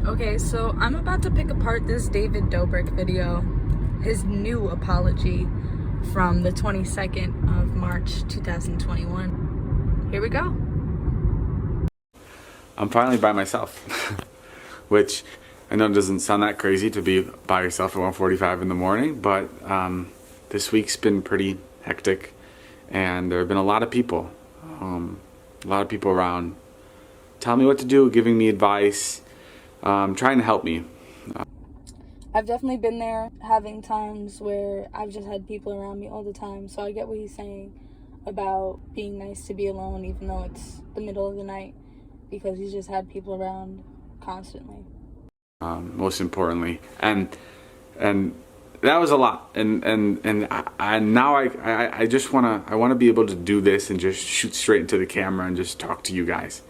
Okay, so I'm about to pick apart this David Dobrik video, his new apology from the 22nd of March 2021. Here we go. I'm finally by myself, which I know doesn't sound that crazy to be by yourself at 1:45 in the morning, but this week's been pretty hectic, and there have been a lot of people around telling me what to do, giving me advice, trying to help me. I've definitely been there, having times where I've just had people around me all the time, so I get what he's saying about being nice to be alone even though it's the middle of the night, because he's just had people around constantly. Most importantly, and that was a lot, and I just wanna be able to do this and just shoot straight into the camera and just talk to you guys.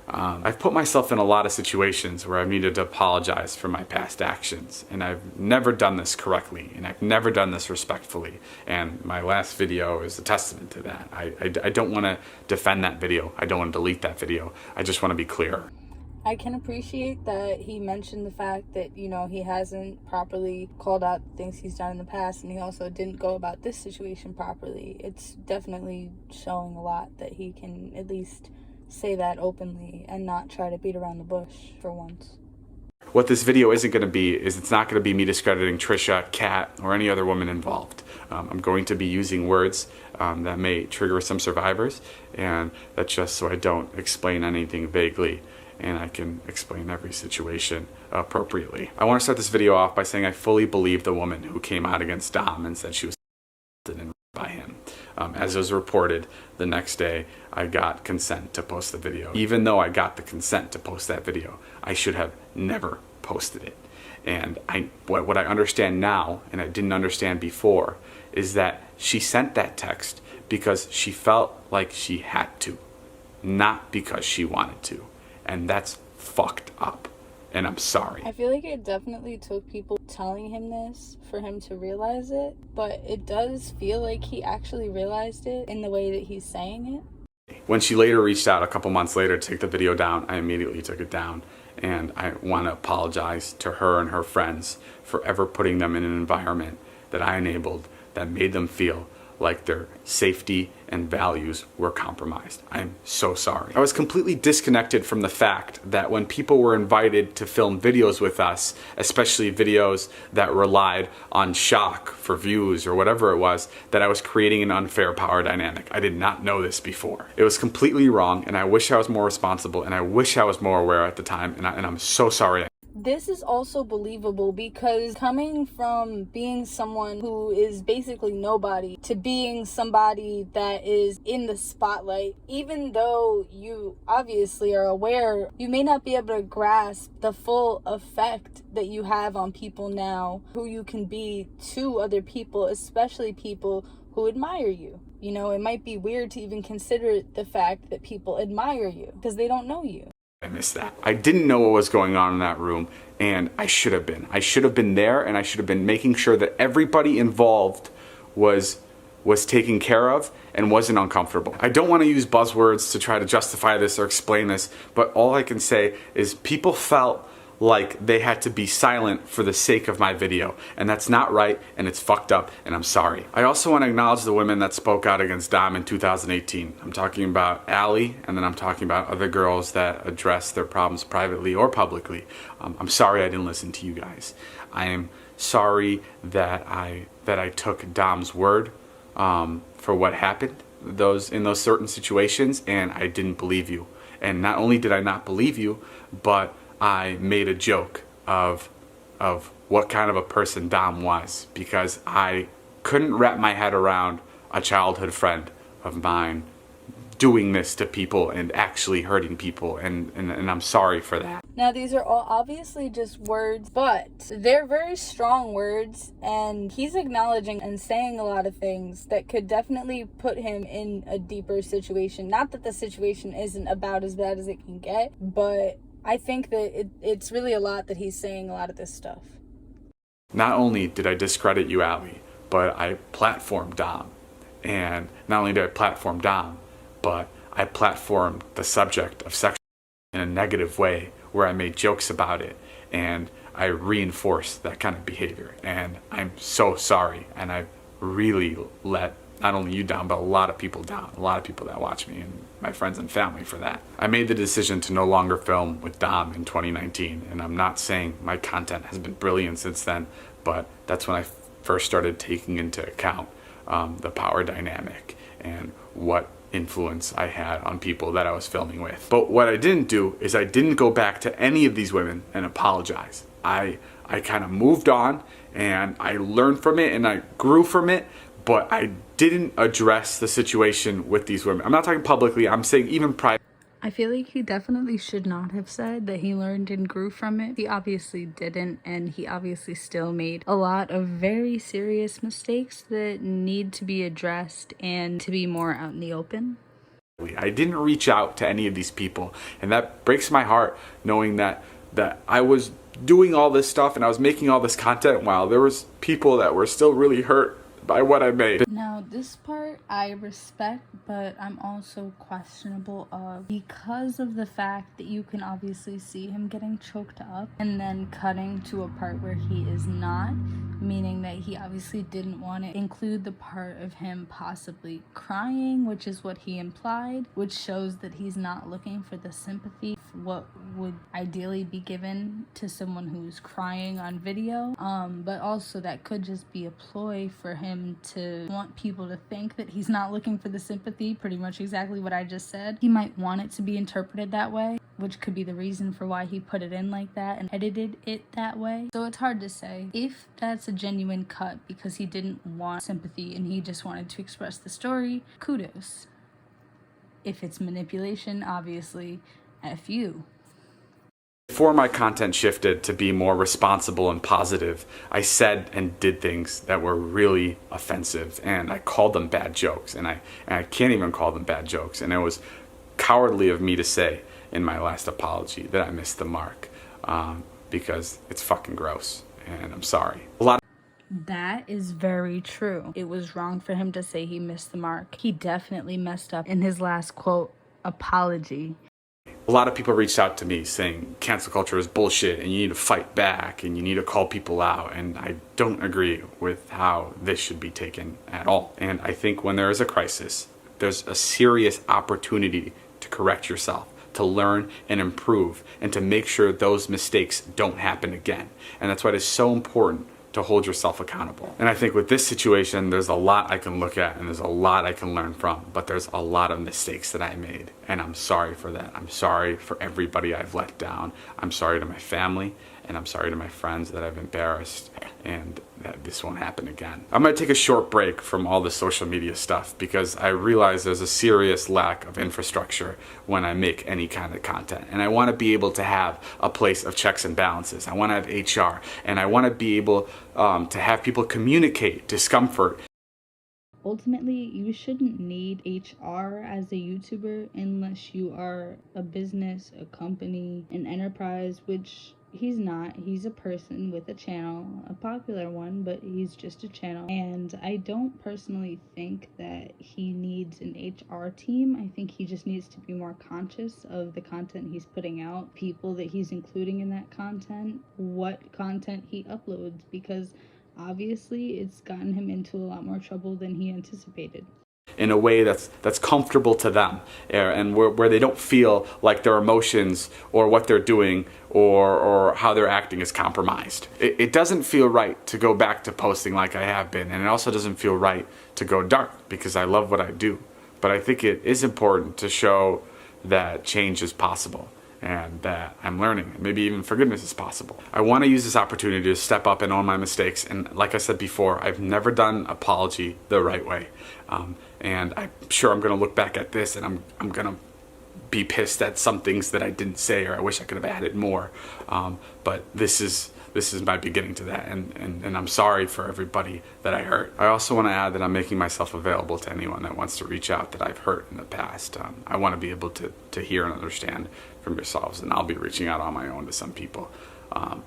I've put myself in a lot of situations where I've needed to apologize for my past actions, and I've never done this correctly, and I've never done this respectfully, and my last video is a testament to that. I don't want to defend that video. I don't want to delete that video. I just want to be clear. I can appreciate that he mentioned the fact that, you know, he hasn't properly called out things he's done in the past, and he also didn't go about this situation properly. It's definitely showing a lot that he can at least say that openly and not try to beat around the bush for once. What this video isn't going to be is it's not going to be me discrediting Trisha, Kat, or any other woman involved. I'm going to be using words that may trigger some survivors, and that's just so I don't explain anything vaguely, and I can explain every situation appropriately. I want to start this video off by saying I fully believe the woman who came out against Dom and said she was assaulted by him. As was reported, the next day I got consent to post the video. Even though I got the consent to post that video, I should have never posted it. And what I understand now, and I didn't understand before, is that she sent that text because she felt like she had to, not because she wanted to. And that's fucked up. And I'm sorry. I feel like it definitely took people telling him this for him to realize it, but it does feel like he actually realized it in the way that he's saying it. When she later reached out a couple months later to take the video down, I immediately took it down, and I want to apologize to her and her friends for ever putting them in an environment that I enabled that made them feel like their safety and values were compromised. I'm so sorry. I was completely disconnected from the fact that when people were invited to film videos with us, especially videos that relied on shock for views or whatever it was, that I was creating an unfair power dynamic. I did not know this before. It was completely wrong, and I wish I was more responsible, and I wish I was more aware at the time, and I'm so sorry. This is also believable because coming from being someone who is basically nobody to being somebody that is in the spotlight, even though you obviously are aware, you may not be able to grasp the full effect that you have on people now, who you can be to other people, especially people who admire you. You know, it might be weird to even consider the fact that people admire you because they don't know you. I missed that. I didn't know what was going on in that room, and I should have been. I should have been there, and I should have been making sure that everybody involved was taken care of and wasn't uncomfortable. I don't want to use buzzwords to try to justify this or explain this, but all I can say is people felt like they had to be silent for the sake of my video, and that's not right, and it's fucked up, and I'm sorry. I also want to acknowledge the women that spoke out against Dom in 2018. I'm talking about Allie, and then I'm talking about other girls that addressed their problems privately or publicly. I'm sorry I didn't listen to you guys. I am sorry that I took Dom's word for what happened in those certain situations, and I didn't believe you. And not only did I not believe you, but I made a joke of what kind of a person Dom was, because I couldn't wrap my head around a childhood friend of mine doing this to people and actually hurting people, and I'm sorry for that. Now, these are all obviously just words, but they're very strong words, and he's acknowledging and saying a lot of things that could definitely put him in a deeper situation. Not that the situation isn't about as bad as it can get, but I think that it's really a lot that he's saying a lot of this stuff. Not only did I discredit you, Allie, but I platformed Dom. And not only did I platform Dom, but I platformed the subject of sex in a negative way, where I made jokes about it and I reinforced that kind of behavior. And I'm so sorry. And I really let not only you down, but a lot of people down, a lot of people that watch me and my friends and family for that. I made the decision to no longer film with Dom in 2019. And I'm not saying my content has been brilliant since then, but that's when I first started taking into account the power dynamic and what influence I had on people that I was filming with. But what I didn't do is I didn't go back to any of these women and apologize. I kind of moved on and I learned from it and I grew from it, but I didn't address the situation with these women. I'm not talking publicly, I'm saying even private. I feel like he definitely should not have said that he learned and grew from it. He obviously didn't, and he obviously still made a lot of very serious mistakes that need to be addressed and to be more out in the open. I didn't reach out to any of these people, and that breaks my heart knowing that I was doing all this stuff and I was making all this content while there was people that were still really hurt by what I made. Now, this part I respect, but I'm also questionable of, because of the fact that you can obviously see him getting choked up and then cutting to a part where he is not, meaning that he obviously didn't want to include the part of him possibly crying, which is what he implied, which shows that he's not looking for the sympathy, what would ideally be given to someone who's crying on video, but also that could just be a ploy for him to want people to think that he's not looking for the sympathy, pretty much exactly what I just said. He might want it to be interpreted that way, which could be the reason for why he put it in like that and edited it that way. So it's hard to say if that's a genuine cut because he didn't want sympathy and he just wanted to express the story. Kudos. If it's manipulation, obviously, F you. Before my content shifted to be more responsible and positive, I said and did things that were really offensive, and I called them bad jokes, and I can't even call them bad jokes, and it was cowardly of me to say in my last apology that I missed the mark, because it's fucking gross, and I'm sorry. That is very true. It was wrong for him to say he missed the mark. He definitely messed up in his last quote apology. A lot of people reached out to me saying cancel culture is bullshit and you need to fight back and you need to call people out, and I don't agree with how this should be taken at all. And I think when there is a crisis, there's a serious opportunity to correct yourself, to learn and improve, and to make sure those mistakes don't happen again. And that's why it is so important to hold yourself accountable. And I think with this situation, there's a lot I can look at and there's a lot I can learn from, but there's a lot of mistakes that I made, and I'm sorry for that. I'm sorry for everybody I've let down. I'm sorry to my family, and I'm sorry to my friends that I've embarrassed, and that this won't happen again. I'm gonna take a short break from all the social media stuff because I realize there's a serious lack of infrastructure when I make any kind of content. And I wanna be able to have a place of checks and balances. I wanna have HR, and I wanna be able to have people communicate discomfort. Ultimately, you shouldn't need HR as a YouTuber unless you are a business, a company, an enterprise, which he's not. He's a person with a channel, a popular one, but he's just a channel. And I don't personally think that he needs an HR team. I think he just needs to be more conscious of the content he's putting out, people that he's including in that content, what content he uploads, because obviously it's gotten him into a lot more trouble than he anticipated. In a way that's comfortable to them, and where they don't feel like their emotions or what they're doing or how they're acting is compromised. It doesn't feel right to go back to posting like I have been, and it also doesn't feel right to go dark because I love what I do. But I think it is important to show that change is possible and that I'm learning, and maybe even forgiveness is possible. I want to use this opportunity to step up and own my mistakes, and like I said before, I've never done apology the right way. And I'm sure I'm going to look back at this and I'm going to be pissed at some things that I didn't say, or I wish I could have added more. But this is my beginning to that, and I'm sorry for everybody that I hurt. I also want to add that I'm making myself available to anyone that wants to reach out that I've hurt in the past. I want to be able to hear and understand from yourselves, and I'll be reaching out on my own to some people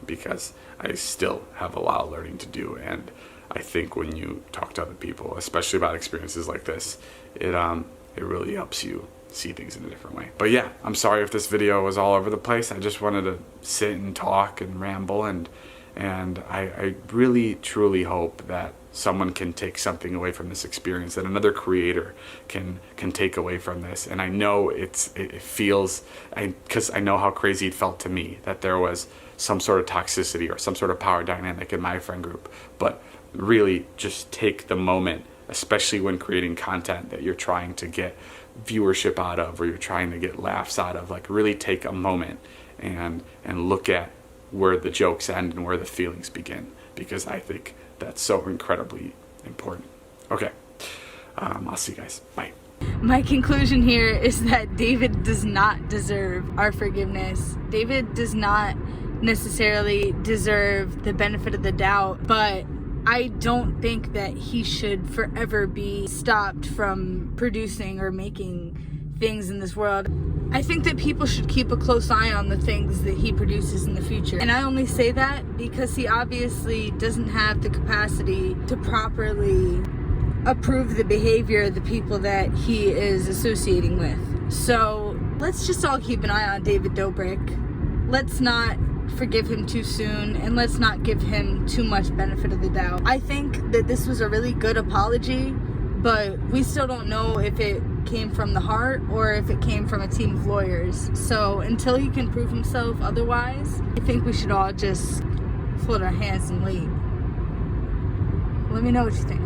because I still have a lot of learning to do. And I think when you talk to other people, especially about experiences like this, it really helps you see things in a different way. But yeah, I'm sorry if this video was all over the place. I just wanted to sit and talk and ramble, and I really truly hope that someone can take something away from this experience, that another creator can take away from this. And I know it feels, because I know how crazy it felt to me, that there was some sort of toxicity or some sort of power dynamic in my friend group. But really just take the moment, especially when creating content that you're trying to get viewership out of, or you're trying to get laughs out of, like really take a moment and look at where the jokes end and where the feelings begin, because I think that's so incredibly important. Okay, I'll see you guys. Bye. My conclusion here is that David does not deserve our forgiveness. David does not necessarily deserve the benefit of the doubt, but I don't think that he should forever be stopped from producing or making things in this world. I think that people should keep a close eye on the things that he produces in the future. And I only say that because he obviously doesn't have the capacity to properly approve the behavior of the people that he is associating with. So let's just all keep an eye on David Dobrik. Let's not forgive him too soon, and let's not give him too much benefit of the doubt. I think that this was a really good apology, but we still don't know if it came from the heart or if it came from a team of lawyers. So until he can prove himself otherwise, I think we should all just fold our hands and wait. Let me know what you think.